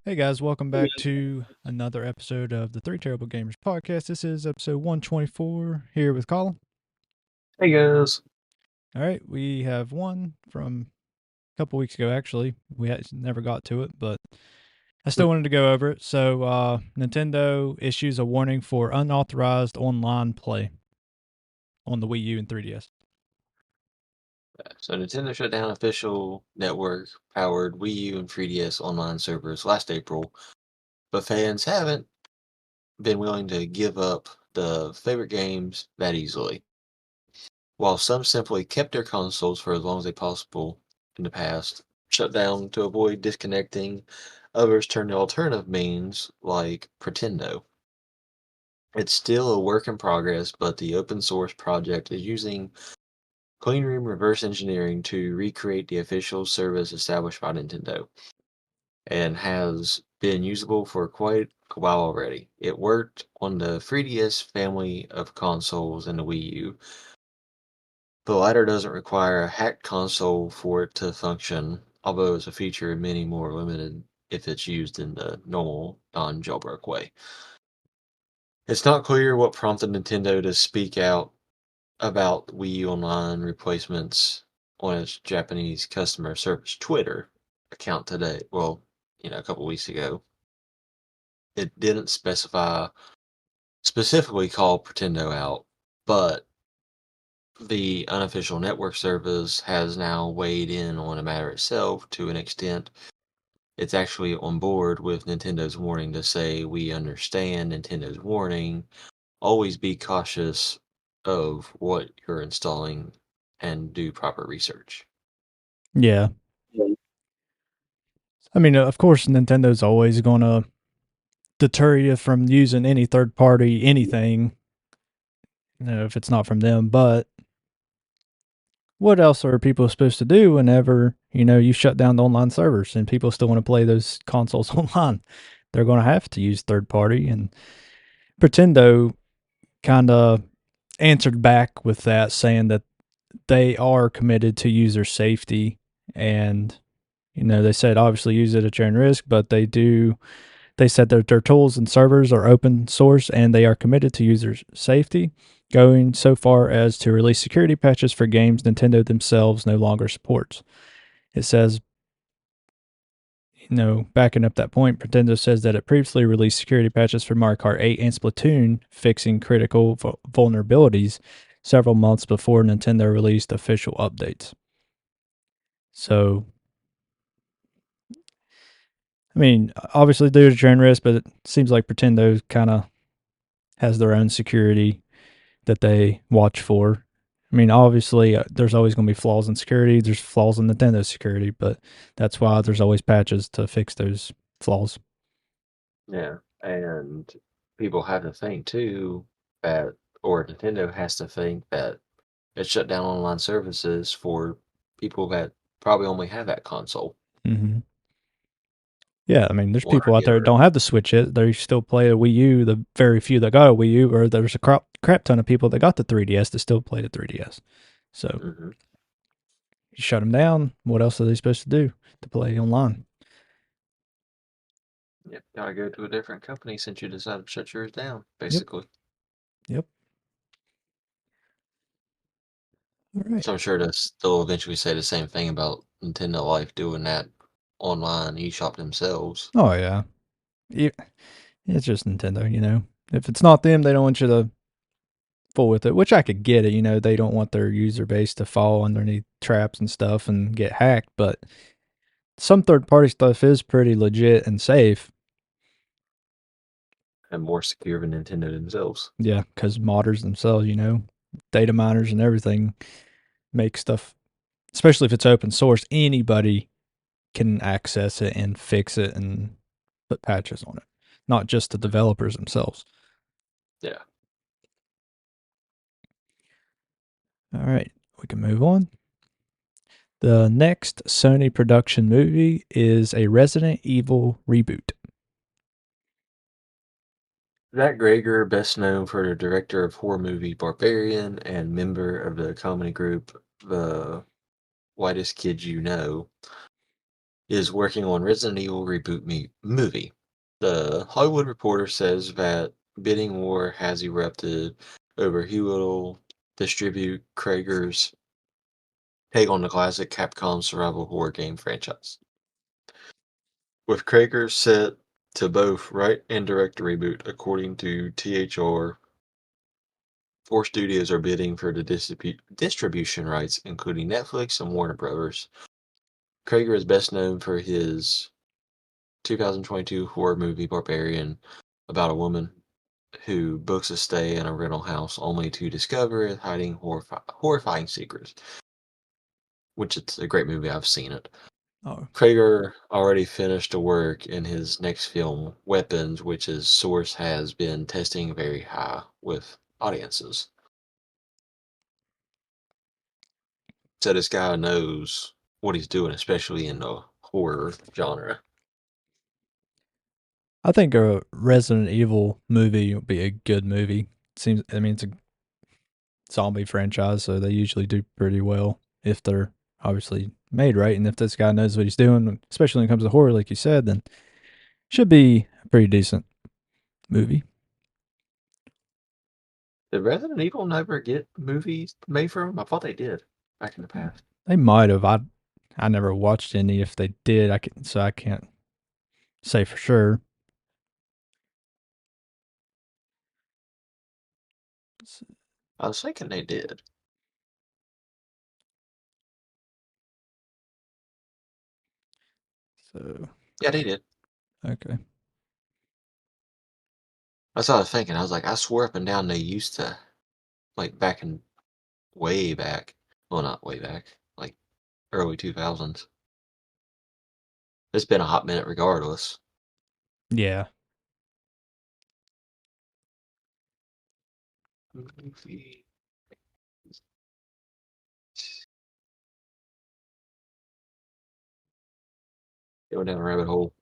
Hey guys, welcome back to another episode of the Three Terrible Gamers podcast. This is episode 124 here with Colin. Hey guys. All right, we have one from a couple weeks ago, actually. We never got to it, but I still wanted to go over it. So, Nintendo issues a warning for unauthorized online play on the Wii U and 3DS. So Nintendo shut down official network-powered Wii U and 3DS online servers last April, but fans haven't been willing to give up the favorite games that easily. While some simply kept their consoles for as long as they possible in the past, shut down to avoid disconnecting, others turned to alternative means like Pretendo. It's still a work in progress, but the open source project is using cleanroom reverse engineering to recreate the official service established by Nintendo, and has been usable for quite a while already. It worked on the 3DS family of consoles and the Wii U. The latter doesn't require a hacked console for it to function, although it's a feature many more limited if it's used in the normal non-jailbroke way. It's not clear what prompted Nintendo to speak out about Wii U Online replacements on its Japanese customer service Twitter account today. Well, a couple weeks ago. It didn't specifically call Pretendo out, but the unofficial network service has now weighed in on the matter itself to an extent. It's actually on board with Nintendo's warning to say, we understand Nintendo's warning. Always be cautious of what you're installing and do proper research. Yeah. I mean, of course, Nintendo's always going to deter you from using any third party anything, if it's not from them, but what else are people supposed to do whenever, you shut down the online servers and people still want to play those consoles online? They're going to have to use third party. And Pretendo kind of answered back with that, saying that they are committed to user safety. And, they said obviously use it at your own risk, but they said that their tools and servers are open source and they are committed to user safety, going so far as to release security patches for games Nintendo themselves no longer supports. It says, backing up that point, Nintendo says that it previously released security patches for Mario Kart 8 and Splatoon, fixing critical vulnerabilities several months before Nintendo released official updates. So, I mean, obviously do it at your own risk, but it seems like Nintendo kind of has their own security that they watch for. I mean, obviously, there's always going to be flaws in security. There's flaws in Nintendo security, but that's why there's always patches to fix those flaws. Yeah, and people have to think too that, or Nintendo has to think that it shut down online services for people that probably only have that console. Mm-hmm. Yeah, I mean, there's One or people out the there that other. don't have the Switch yet. They still play a Wii U. The very few that got a Wii U, or there's a crap ton of people that got the 3DS that still play the 3DS. So Mm-hmm. you shut them down. What else are they supposed to do to play online? Yep, gotta go to a different company since you decided to shut yours down, Yep. basically. Yep. All right. So I'm sure they'll eventually say the same thing about Nintendo Life doing that online eShop themselves. Oh yeah. It's just Nintendo. If it's not them, they don't want you to fool with it, which I could get it. They don't want their user base to fall underneath traps and stuff and get hacked, but some third party stuff is pretty legit and safe. And more secure than Nintendo themselves. Yeah, because modders themselves, data miners and everything make stuff, especially if it's open source, anybody can access it and fix it and put patches on it, not just the developers themselves. Yeah. All right, we can move on. The next Sony production movie is a Resident Evil reboot. Zach Greger, best known for the director of horror movie Barbarian and member of the comedy group The Whitest Kids You Know, is working on Resident Evil reboot movie. The Hollywood Reporter says that bidding war has erupted over who will distribute Krager's take on the classic Capcom survival horror game franchise. With Krager set to both write and direct the reboot, according to THR, four studios are bidding for the distribution rights, including Netflix and Warner Brothers. Krager is best known for his 2022 horror movie Barbarian, about a woman who books a stay in a rental house only to discover it hiding horrifying secrets. Which it's a great movie. I've seen it. Oh, Krager already finished the work in his next film, Weapons, which his source has been testing very high with audiences. So this guy knows what he's doing, especially in the horror genre. I think a Resident Evil movie would be a good movie. Seems, I mean, it's a zombie franchise, so they usually do pretty well if they're obviously made right. And if this guy knows what he's doing, especially when it comes to horror, like you said, then should be a pretty decent movie. Did Resident Evil never get movies made for him? I thought they did back in the past. They might have. I never watched any. If they did, I can't say for sure. I was thinking they did. So Yeah, they did. okay, That's what I was thinking. I was like, I swear up and down they used to, like back in way back. Well, not way back, like early 2000s. It's been a hot minute regardless. yeah, Movie. Going down a rabbit hole.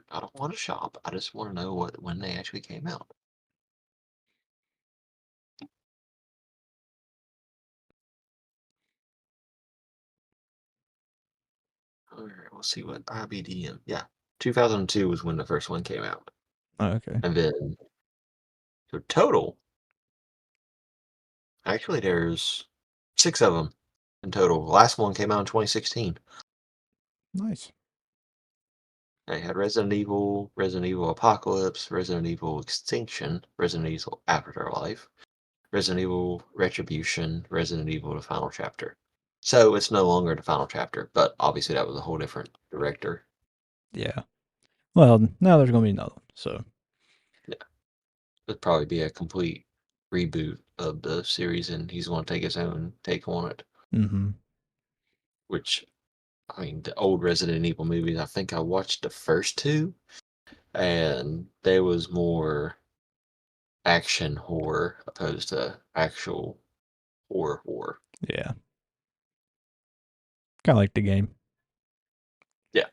I don't want to shop. I just want to know when they actually came out. All right, we'll see what IBDM. Yeah, 2002 was when the first one came out, okay, and then so total. Actually, there's six of them in total. The last one came out in 2016. nice. They had Resident Evil Apocalypse, Resident Evil Extinction, Resident Evil Afterlife, Resident Evil Retribution, Resident Evil The Final Chapter. So it's no longer the final chapter, but obviously that was a whole different director. Yeah. Well, now there's gonna be another one. So Yeah, it'd probably be a complete reboot of the series, and he's going to take his own take on it. mm-hmm. Which, I mean, the old Resident Evil movies, I think I watched the first two, and there was more action horror opposed to actual horror. Yeah. Kinda like the game. Yeah.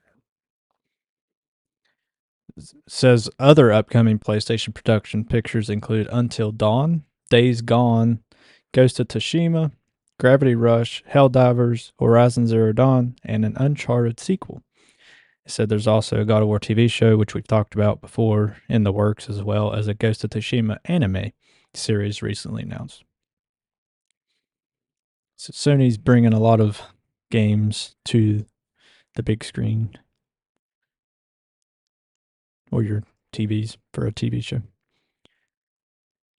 Says other upcoming PlayStation production pictures include Until Dawn, Days Gone, Ghost of Tsushima, Gravity Rush, Helldivers, Horizon Zero Dawn, and an Uncharted sequel. It said there's also a God of War TV show, which we've talked about before, in the works, as well as a Ghost of Tsushima anime series recently announced. So Sony's bringing a lot of games to the big screen or your TVs for a TV show.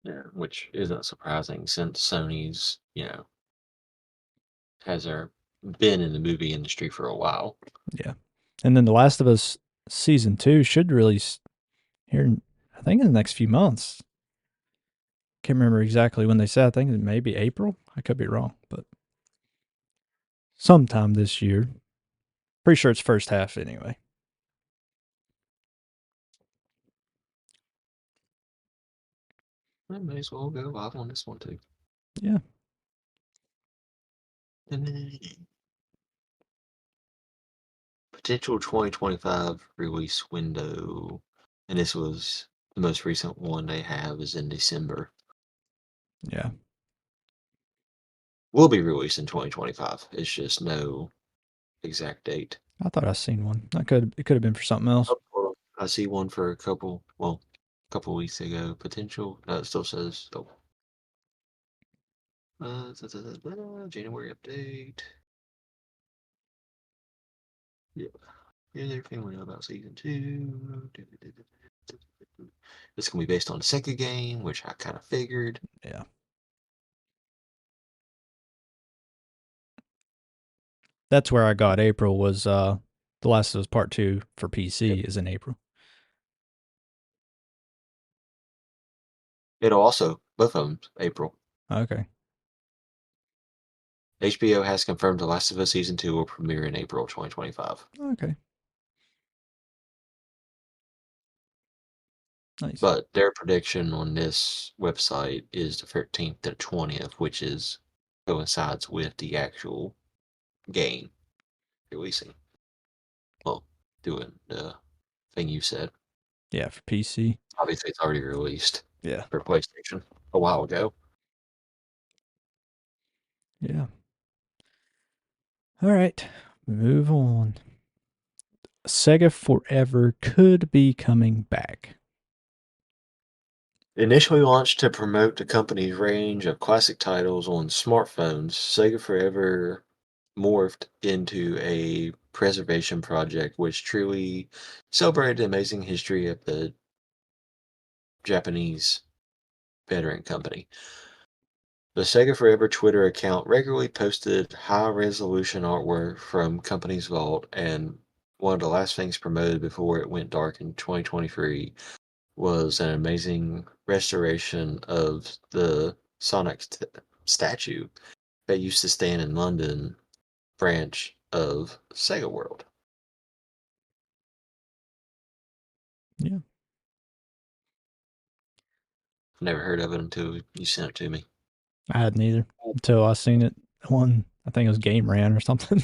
Yeah, which isn't surprising since Sony's, has been in the movie industry for a while. Yeah. And then The Last of Us season 2 should release here, I think, in the next few months. Can't remember exactly when they said. I think it may be April. I could be wrong, but sometime this year. Pretty sure it's first half anyway. I may as well go live on this one too. Yeah. Potential 2025 release window, and this was the most recent one they have is in December. Yeah. will be released in 2025. It's just no exact date. I thought I seen one. It could have been for something else. Oh, I see one for a couple weeks ago. Potential. No, it still says January update. Yeah. Here's everything we know about season 2. This is gonna be based on a SEGA game, which I kind of figured. Yeah. That's where I got April was The Last of Us Part 2 for PC is in April. It'll also both of them April. Okay. HBO has confirmed The Last of Us season 2 will premiere in April 2025. Okay. Nice. But their prediction on this website is the 13th to 20th, which coincides with the actual game releasing. Well, doing the thing you said. Yeah, for PC. Obviously, it's already released. Yeah. For PlayStation a while ago. Yeah. All right. Move on. SEGA Forever could be coming back. Initially launched to promote the company's range of classic titles on smartphones, Sega Forever morphed into a preservation project which truly celebrated the amazing history of the Japanese veteran company. The Sega Forever Twitter account regularly posted high-resolution artwork from company's vault, and one of the last things promoted before it went dark in 2023 was an amazing restoration of the Sonic statue that used to stand in London branch of Sega World. Yeah. Never heard of it until you sent it to me. I hadn't either until I seen it on, I think it was Game Ran or something.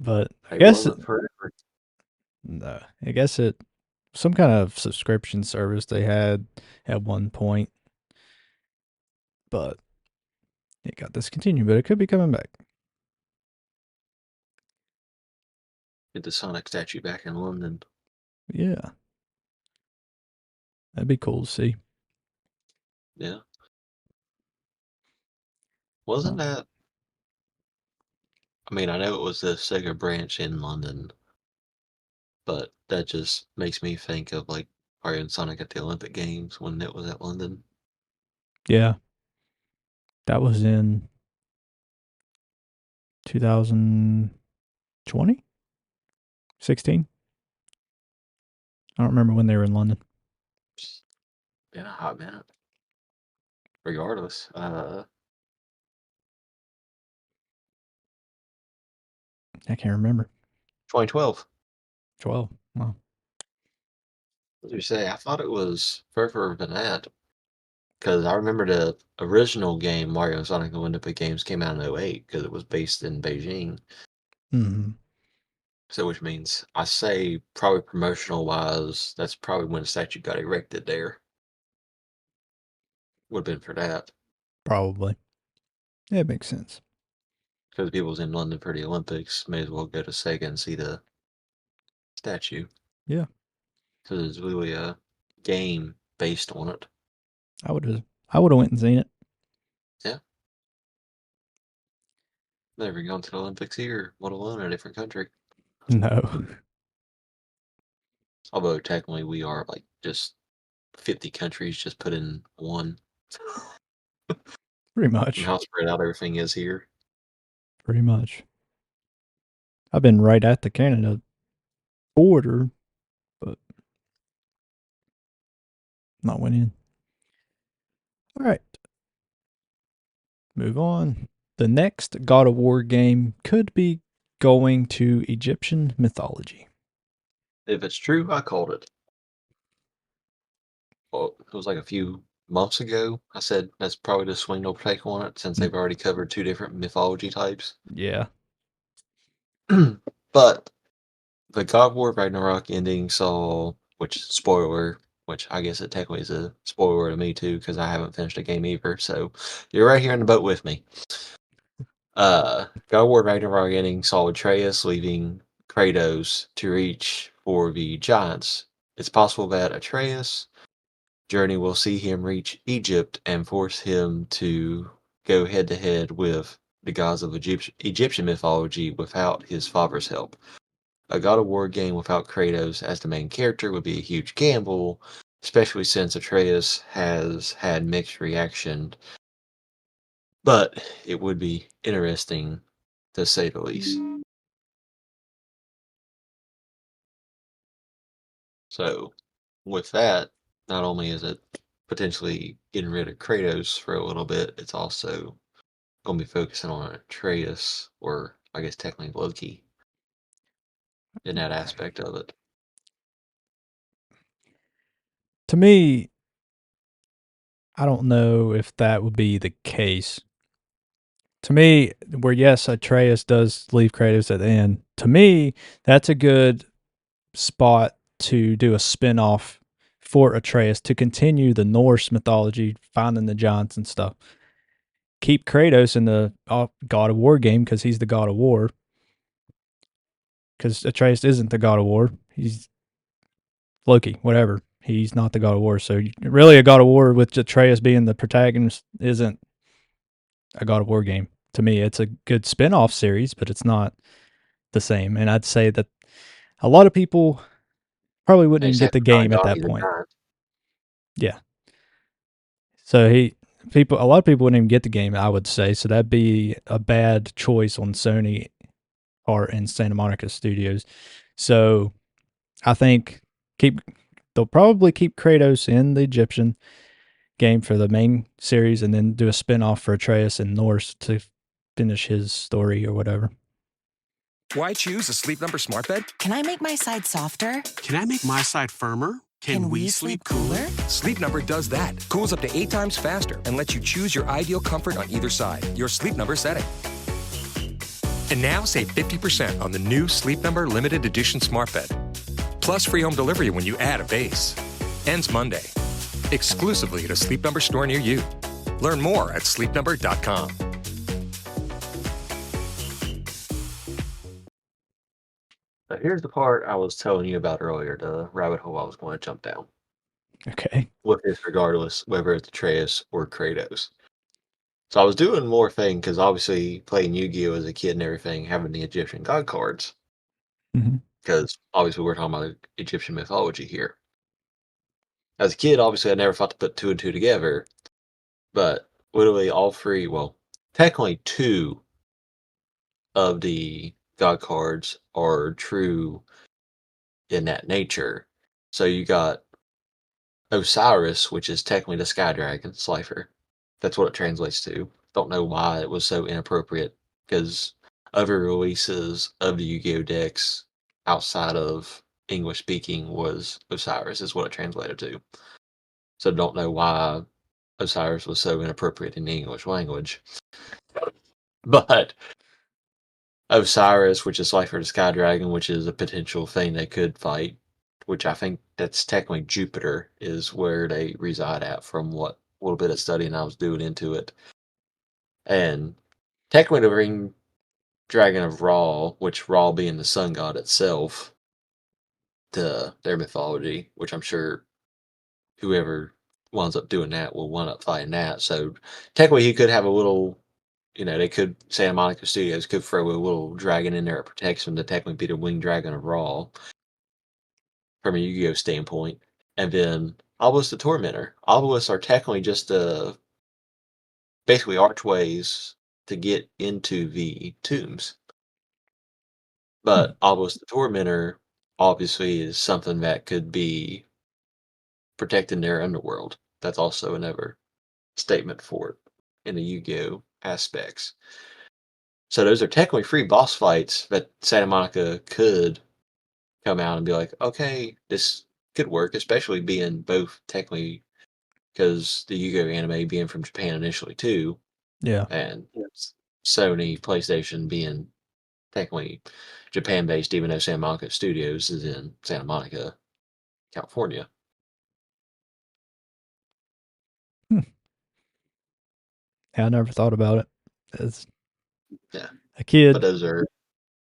But I It guess wasn't forever. no, I guess it some kind of subscription service they had at one point, but it got discontinued. But it could be coming back. Get the Sonic statue back in London. Yeah, that'd be cool to see. Yeah. Wasn't Oh, that? I mean, I know it was the Sega branch in London, but that just makes me think of like Mario and Sonic at the Olympic Games when it was at London. yeah, that was in 2020, 16. I don't remember when they were in London. Been a hot minute. Regardless, I can't remember. 2012. 12. Wow. What did you say? I thought it was further than that because I remember the original game Mario and Sonic and Olympic Games came out in '08 because it was based in Beijing. Mm-hmm. So, which means I say probably promotional wise, that's probably when the statue got erected there. Would have been for that Probably. Yeah, it makes sense. because the people was in London for the Olympics may as well go to Sega and see the statue Yeah, because it's really a game based on it. I would have. I would have went and seen it. Yeah, never gone to the Olympics here, let alone a different country. No, Although technically we are like just 50 countries just put in one. pretty And much. how spread out everything is here. Pretty much. I've been right at the Canada border, but not went in. All right, move on. The next God of War game could be going to Egyptian mythology. If it's true, I called it. Well, it was like a few months ago. I said that's probably the swing they'll take on it since Mm, they've already covered two different mythology types. yeah, But the God of War Ragnarok ending saw, which spoiler, which I guess it technically is a spoiler to me too because I haven't finished the game either. So you're right here in the boat with me. God of War Ragnarok ending saw Atreus leaving Kratos to reach for the giants. It's possible that Atreus' journey will see him reach Egypt and force him to go head to head with the gods of Egyptian mythology without his father's help. A God of War game without Kratos as the main character would be a huge gamble, especially since Atreus has had mixed reaction, but it would be interesting to say the least. So, with that, not only is it potentially getting rid of Kratos for a little bit, it's also going to be focusing on Atreus, or I guess technically Loki, in that aspect of it. To me, I don't know if that would be the case. To me, where yes, Atreus does leave Kratos at the end, to me, that's a good spot to do a spin-off for Atreus to continue the Norse mythology, finding the giants and stuff. Keep Kratos in the God of War game because he's the God of War. Because Atreus isn't the God of War. He's Loki, whatever. He's not the God of War. So really, a God of War with Atreus being the protagonist isn't a God of War game. To me, it's a good spin-off series, but it's not the same. And I'd say that a lot of people probably wouldn't They even just have get the to not a game at god, that he's a point. giant. Yeah. So a lot of people wouldn't even get the game, I would say. So that'd be a bad choice on Sony or in Santa Monica Studios. So I think keep they'll probably keep Kratos in the Egyptian game for the main series and then do a spin-off for Atreus and Norse to finish his story or whatever. Why choose a Sleep Number smart bed? Can I make my side softer? Can I make my side firmer? Can we sleep cooler? Sleep Number does that. Cools up to 8 times faster and lets you choose your ideal comfort on either side. Your Sleep Number setting. And now save 50% on the new Sleep Number limited edition smart bed. Plus free home delivery when you add a base. Ends Monday. Exclusively at a Sleep Number store near you. Learn more at sleepnumber.com. Now, here's the part I was telling you about earlier, the rabbit hole I was going to jump down. Okay. With this, regardless, whether it's Atreus or Kratos. So I was doing more thing because obviously playing Yu-Gi-Oh as a kid and everything, having the Egyptian god cards, Mm-hmm. because obviously we're talking about Egyptian mythology here. As a kid, obviously I never thought to put two and two together, but literally all three, well, technically two of the god cards are true in that nature. So you got Osiris, which is technically the Sky Dragon, Slifer. That's what it translates to. Don't know why it was so inappropriate, because other releases of the Yu-Gi-Oh decks outside of English speaking was Osiris, is what it translated to. So don't know why Osiris was so inappropriate in the English language. But Osiris, which is Slifer the Sky Dragon, which is a potential thing they could fight, which I think that's technically Jupiter, is where they reside at from what little bit of studying I was doing into it. And technically the Ring Dragon of Ra, which Ra being the sun god itself, to their mythology, which I'm sure whoever winds up doing that will wind up fighting that. So technically he could have a little, they could, Santa Monica Studios could throw a little dragon in there that protects him to technically be the winged dragon of Ra from a Yu-Gi-Oh standpoint. And then Obelisk the Tormentor. Obelisks are technically just basically archways to get into the tombs. But Obelisk the Tormentor obviously is something that could be protecting their underworld. That's also another statement for it in the Yu-Gi-Oh aspects. So those are technically free boss fights that Santa Monica could come out and be like, okay, this could work, especially being both technically because the Yu-Gi-Oh anime being from Japan initially too, Yeah. and Sony PlayStation being technically Japan-based, even though Santa Monica Studios is in Santa Monica, California. Yeah, I never thought about it. It's Yeah. a But kid. those are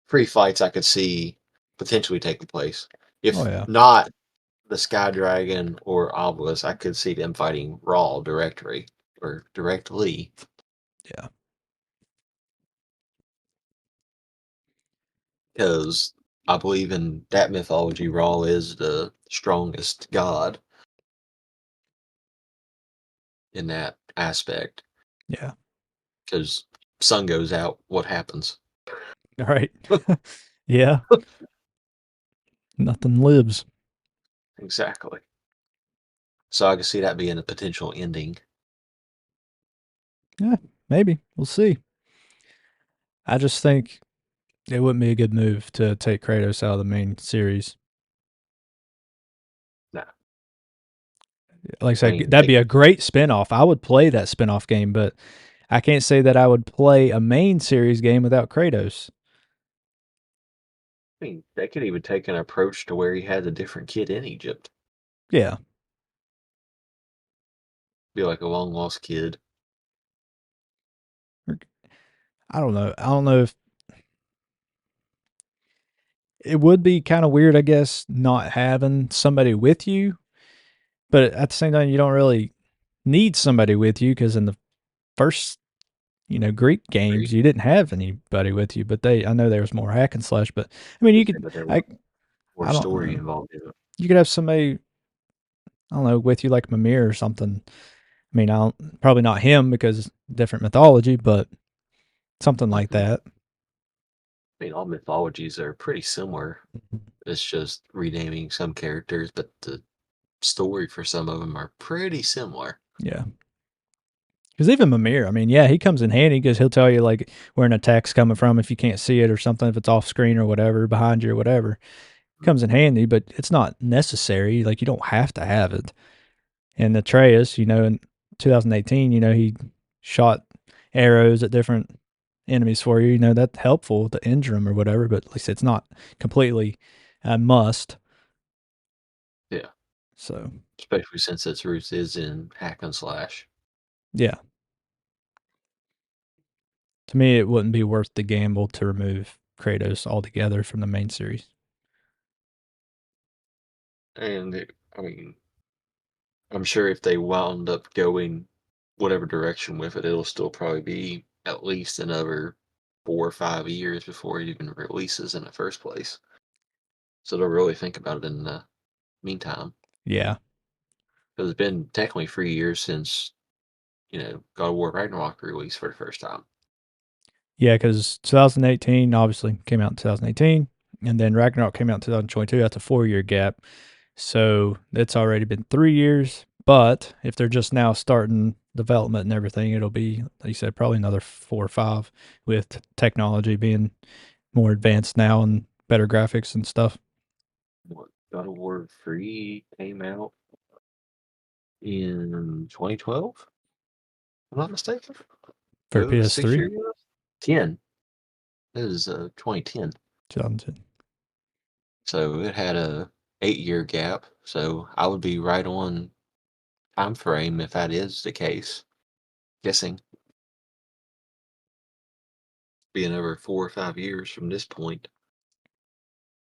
free fights I could see potentially taking place. Oh If yeah, not the Sky Dragon or Obelisk, I could see them fighting Raw directly or directly. yeah, Because I believe in that mythology, Raw is the strongest god in that aspect. yeah. Because sun goes out, what happens? All right. Yeah, nothing lives. Exactly. So I can see that being a potential ending. Yeah, maybe we'll see. I just think it wouldn't be a good move to take Kratos out of the main series. Nah, Like I I said, mean, that'd be a great spinoff. I would play that spinoff game, but I can't say that I would play a main series game without Kratos. they could even take an approach to where he has a different kid in Egypt. Yeah, Be like a long lost kid. I don't know. I don't know if it would be kind of weird, I guess, not having somebody with you, but at the same time, you don't really need somebody with you because in the first, Greek games, Great. you didn't have anybody with you. But I know there was more hack and slash, but I mean, But there I, was more I don't story know. involved in it. You could have somebody, I don't know, with you like Mimir or something. I mean, probably not him because different mythology, but something like Mhm. that. I mean, all mythologies are pretty similar. Mhm. It's just renaming some characters, but the story for some of them are pretty similar. Yeah. Because even Mimir, I mean, yeah, he comes in handy because he'll tell you like where an attack's coming from if you can't see it or something, if it's off screen or whatever, behind you or whatever. It comes in handy, but it's not necessary. Like you don't have to have it. And Atreus, in 2018, he shot arrows at different enemies for you. That's helpful to injure them or whatever, but at least it's not completely a must. Yeah, So, especially since its roots is in hack and slash. yeah, to me, it wouldn't be worth the gamble to remove Kratos altogether from the main series. And I mean, I'm sure if they wound up going whatever direction with it, it'll still probably be at least another 4 or 5 years before it even releases in the first place. So they'll really think about it in the meantime. Yeah. Because it's been technically 3 years since, God of War Ragnarok released for the first time. Yeah, because 2018 obviously came out in 2018, and then Ragnarok came out in 2022. That's a 4 year gap. So it's already been 3 years. But if they're just now starting development and everything, it'll be, like you said, probably another 4 or 5 with technology being more advanced now and better graphics and stuff What, God of War 3 came out in 2012, if I'm not mistaken. for Oh, 6 years PS3. ago? 10. It was 2010. 2010. So it had a 8 year gap. So I would be right on time frame if that is the case. Guessing being over 4 or 5 years from this point,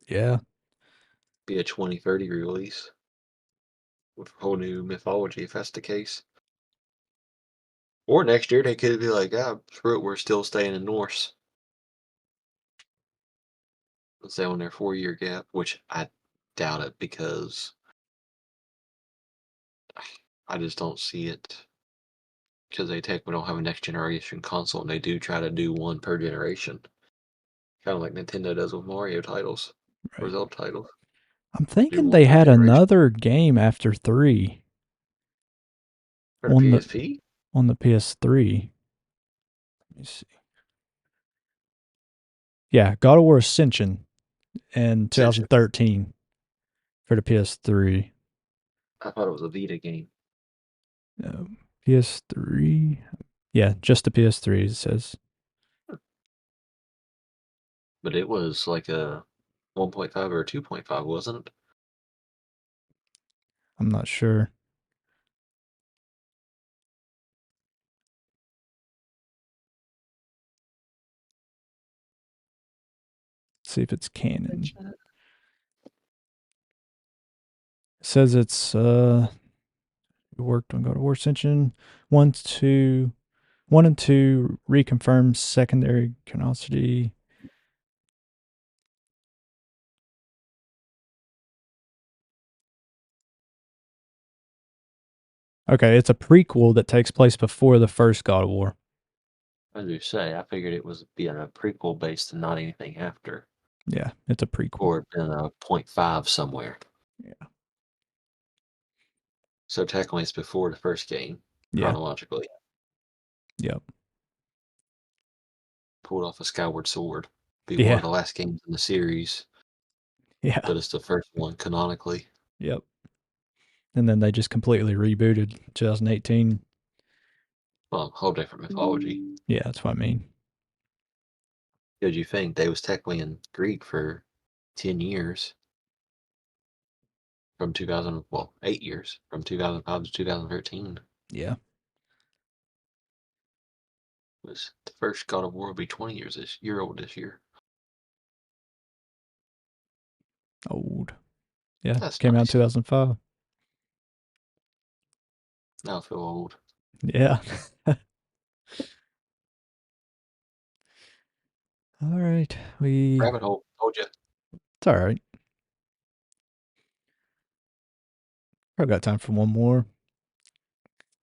Yeah. be a 2030 release with a whole new mythology if that's the case. Or next year they could be like, ah, screw it, we're still staying in Norse. Let's say on their 4 year gap, which I doubt it because I just don't see it. Because we don't have a next generation console and they do try to do one per generation. Kind of like Nintendo does with Mario titles or Right. Zelda titles. I'm Do thinking one they per had generation. another game after 3 For the on the PSP? on the PS3. Let me see. Yeah, God of War Ascension in Ascension. 2013 for the PS3. I thought it was a Vita game. No, PS3. Yeah, just the PS3. It says. But it was like a 1.5 or a 2.5, wasn't it? I'm not sure. see if it's canon. It says it's worked on God of War Ascension 1, 2, 1 and 2 reconfirmed secondary canonicity. Okay, it's a prequel that takes place before the first God of War. As you say, I figured it was being a prequel based and not anything after. Yeah, it's a prequel. Or in a 0.5 somewhere. Yeah. So technically it's before the first game, Yeah. chronologically. Yep. Pulled off a Skyward Sword. Be one Yeah. of the last games in the series, Yeah. but it's the first one canonically. Yep. And then they just completely rebooted 2018. Well, whole different mythology. Yeah, that's what I mean. Did you think they was technically in Greek for 10 years? From 2000, well, 8 years. From 2005 to 2013. Yeah. Was the first God of War will be 20 years this year old this year. Old. Yeah. That's Came out in nice. 2005. Now I feel old. Yeah. All right. Rabbit hole. Told you. It's all right. I've got time for one more.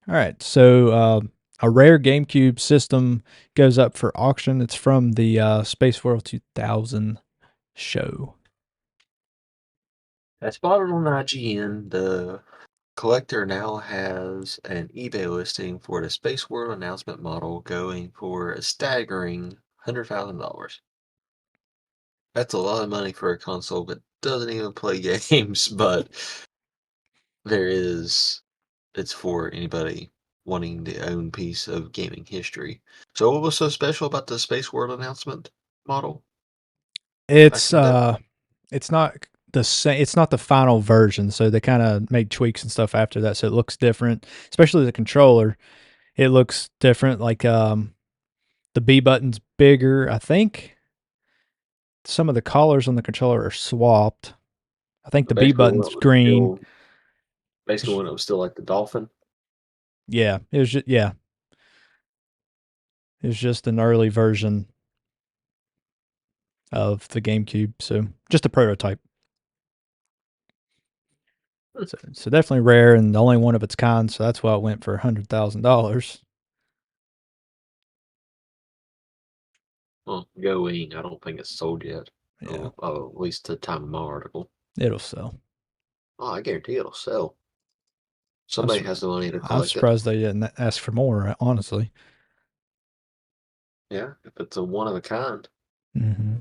All right. So a rare GameCube system goes up for auction. It's from the Space World 2000 show. I spotted on IGN. The collector now has an eBay listing for the Space World announcement model going for a staggering $100,000. That's a lot of money for a console that doesn't even play games, but it's for anybody wanting their own piece of gaming history. So what was so special about the Space World announcement model? It's Back in the it's not the same. It's not the final version, so they kind of made tweaks and stuff after that, so it looks different. Especially the controller, it looks different. Like the B button's bigger. I think some of the collars on the controller are swapped. I think the B basically when button's it was green. still basically when it was still like the Dolphin. Yeah, it was just, yeah, it was just an early version of the GameCube, so just a prototype. So definitely rare and the only one of its kind. So that's why it went for $100,000. Well, going, I don't think it's sold yet. Yeah, At least the time of my article. it'll sell. Oh, I guarantee it'll sell. I'm, Somebody has the money to I'm collect it. surprised they didn't ask for more. Honestly. Yeah, if it's a one of a kind, Mm-hmm.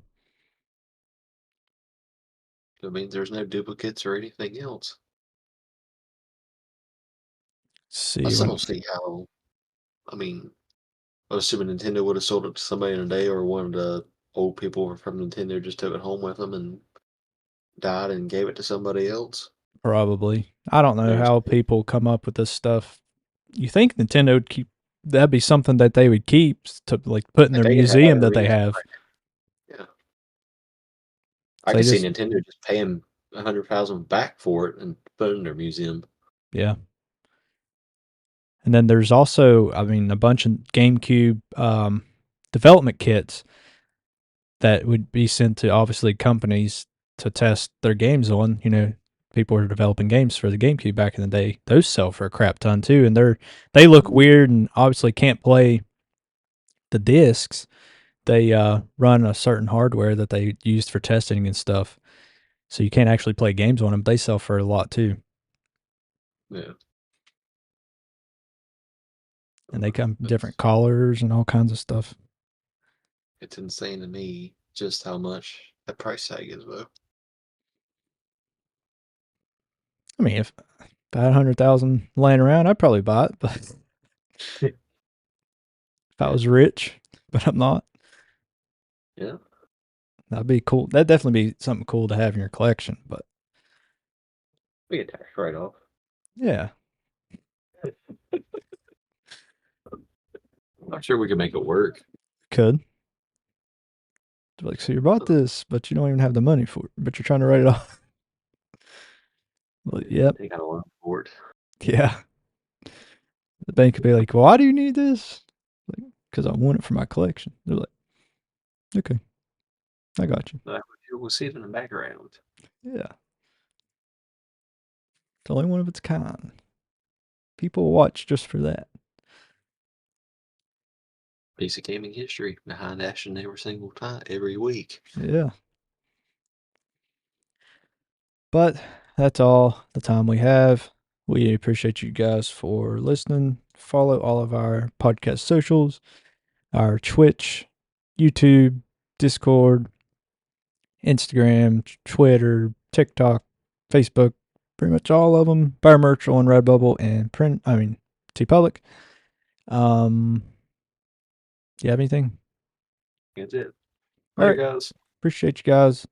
it means there's no duplicates or anything else. I See still when don't see how. I mean, I was assuming Nintendo would have sold it to somebody in a day, or one of the old people from Nintendo just took it home with them and died and gave it to somebody else. probably. I don't know There's how people come up with this stuff. You think Nintendo would keep that'd be something that they would keep to like put in like their they could have museum a that they reason. have. Yeah, I They could see just Nintendo just paying 100,000 back for it and put it in their museum. yeah. And then there's also, I mean, a bunch of GameCube development kits that would be sent to obviously companies to test their games on. You know, people were developing games for the GameCube back in the day. Those sell for a crap ton too, and they look weird and obviously can't play the discs. They run a certain hardware that they used for testing and stuff, so you can't actually play games on them. They sell for a lot too, Yeah, and they come in different it's colors and all kinds of stuff. it's insane to me just how much the price tag is, though. I mean, if I had 100,000 laying around, I'd probably buy it, but if I Yeah, was rich, but I'm not. yeah. That'd be cool. That'd definitely be something cool to have in your collection. But We get tax write off. yeah, I'm sure we can make it work. could. They're like, so you bought this, but you don't even have the money for it, but you're trying to write it off. Well, yep. They got a loan for it. Yeah. The bank could be like, why do you need this? Like, because I want it for my collection. They're like, okay, I got you. We'll see it in the background. Yeah. It's only one of its kind. People watch just for that. Piece of gaming history behind Ashton every single time, every week. Yeah. But that's all the time we have. We appreciate you guys for listening. Follow all of our podcast socials, our Twitch, YouTube, Discord, Instagram, Twitter, TikTok, Facebook, pretty much all of them. Buy merch on Redbubble and TeePublic. You have anything? That's it. All Later, right. guys. Appreciate you guys.